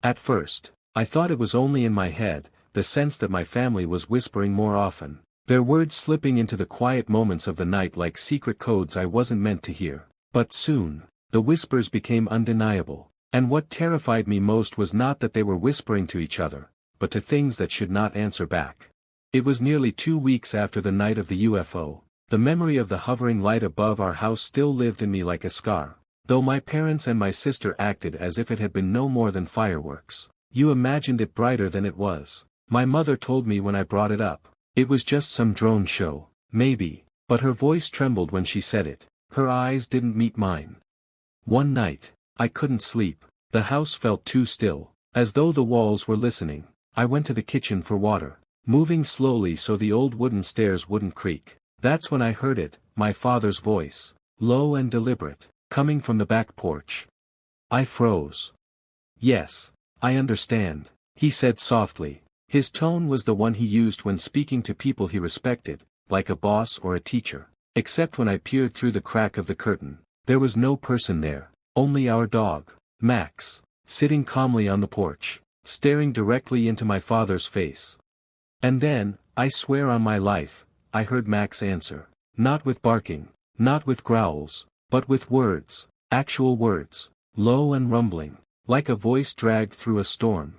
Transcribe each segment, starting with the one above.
At first, I thought it was only in my head, the sense that my family was whispering more often, their words slipping into the quiet moments of the night like secret codes I wasn't meant to hear. But soon, the whispers became undeniable, and what terrified me most was not that they were whispering to each other, but to things that should not answer back. It was nearly 2 weeks after the night of the UFO. The memory of the hovering light above our house still lived in me like a scar, though my parents and my sister acted as if it had been no more than fireworks. You imagined it brighter than it was, my mother told me when I brought it up. It was just some drone show, maybe, but her voice trembled when she said it. Her eyes didn't meet mine. One night, I couldn't sleep. The house felt too still, as though the walls were listening. I went to the kitchen for water, moving slowly so the old wooden stairs wouldn't creak. That's when I heard it, my father's voice, low and deliberate, coming from the back porch. I froze. Yes, I understand, he said softly. His tone was the one he used when speaking to people he respected, like a boss or a teacher. Except when I peered through the crack of the curtain, there was no person there, only our dog, Max, sitting calmly on the porch, staring directly into my father's face. And then, I swear on my life, I heard Max answer, not with barking, not with growls, but with words, actual words, low and rumbling, like a voice dragged through a storm.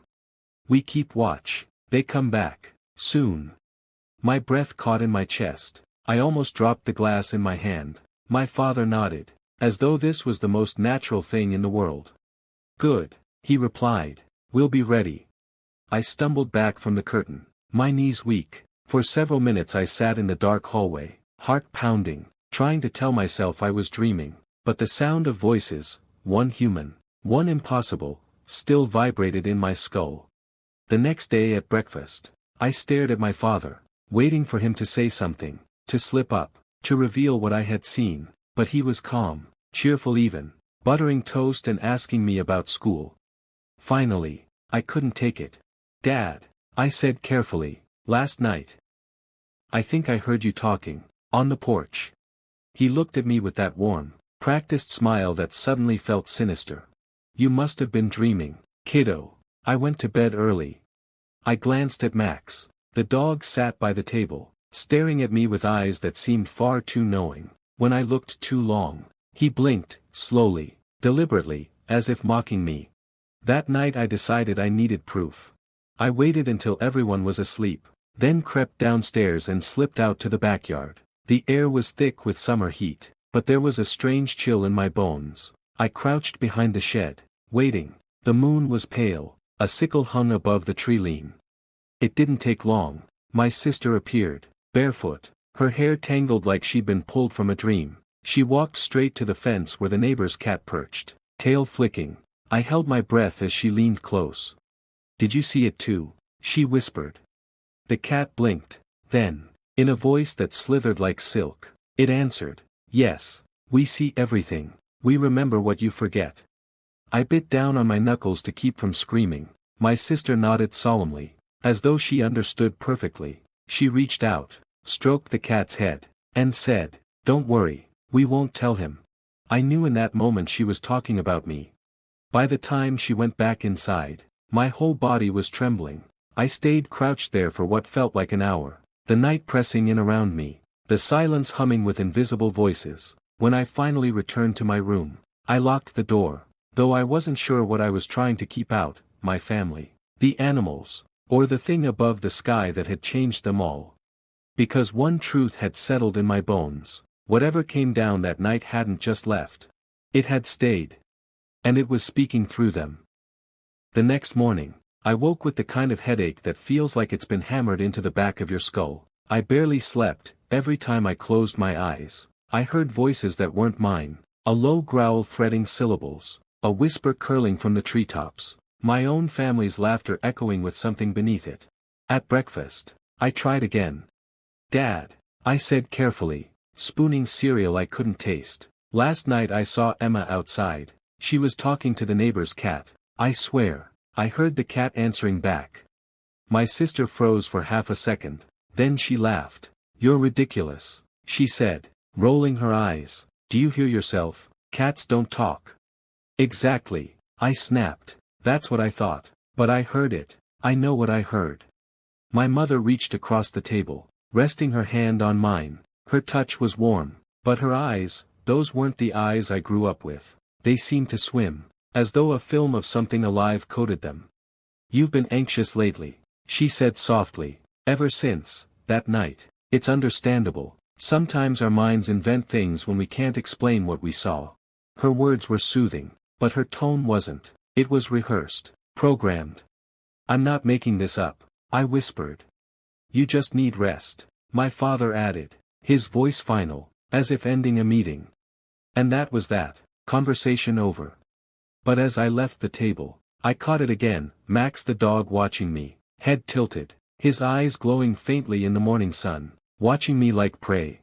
We keep watch, they come back, soon. My breath caught in my chest, I almost dropped the glass in my hand. My father nodded, as though this was the most natural thing in the world. Good, he replied, we'll be ready. I stumbled back from the curtain, my knees weak. For several minutes I sat in the dark hallway, heart pounding, trying to tell myself I was dreaming, but the sound of voices, one human, one impossible, still vibrated in my skull. The next day at breakfast, I stared at my father, waiting for him to say something, to slip up, to reveal what I had seen, but he was calm, cheerful even, buttering toast and asking me about school. Finally, I couldn't take it. Dad, I said carefully, last night. I think I heard you talking, on the porch. He looked at me with that warm, practiced smile that suddenly felt sinister. You must have been dreaming, kiddo. I went to bed early. I glanced at Max. The dog sat by the table, staring at me with eyes that seemed far too knowing. When I looked too long, he blinked, slowly, deliberately, as if mocking me. That night I decided I needed proof. I waited until everyone was asleep, then crept downstairs and slipped out to the backyard. The air was thick with summer heat, but there was a strange chill in my bones. I crouched behind the shed, waiting. The moon was pale, a sickle hung above the tree line. It didn't take long. My sister appeared, barefoot, her hair tangled like she'd been pulled from a dream. She walked straight to the fence where the neighbor's cat perched, tail flicking. I held my breath as she leaned close. Did you see it too? She whispered. The cat blinked. Then, in a voice that slithered like silk, it answered, yes, we see everything. We remember what you forget. I bit down on my knuckles to keep from screaming. My sister nodded solemnly, as though she understood perfectly. She reached out, stroked the cat's head, and said, don't worry, we won't tell him. I knew in that moment she was talking about me. By the time she went back inside, my whole body was trembling. I stayed crouched there for what felt like an hour, the night pressing in around me, the silence humming with invisible voices. When I finally returned to my room, I locked the door. Though I wasn't sure what I was trying to keep out, my family, the animals, or the thing above the sky that had changed them all. Because one truth had settled in my bones, whatever came down that night hadn't just left. It had stayed. And it was speaking through them. The next morning, I woke with the kind of headache that feels like it's been hammered into the back of your skull. I barely slept. Every time I closed my eyes, I heard voices that weren't mine, a low growl threading syllables. A whisper curling from the treetops, my own family's laughter echoing with something beneath it. At breakfast, I tried again. Dad, I said carefully, spooning cereal I couldn't taste. Last night I saw Emma outside. She was talking to the neighbor's cat. I swear, I heard the cat answering back. My sister froze for half a second, then she laughed. You're ridiculous, she said, rolling her eyes. Do you hear yourself? Cats don't talk. Exactly, I snapped. That's what I thought. But I heard it. I know what I heard. My mother reached across the table, resting her hand on mine. Her touch was warm, but her eyes, those weren't the eyes I grew up with. They seemed to swim, as though a film of something alive coated them. "You've been anxious lately," she said softly. "Ever since that night. It's understandable. Sometimes our minds invent things when we can't explain what we saw." Her words were soothing, but her tone wasn't. It was rehearsed, programmed. "I'm not making this up," I whispered. "You just need rest," my father added, his voice final, as if ending a meeting. And that was that, conversation over. But as I left the table, I caught it again, Max the dog watching me, head tilted, his eyes glowing faintly in the morning sun, watching me like prey.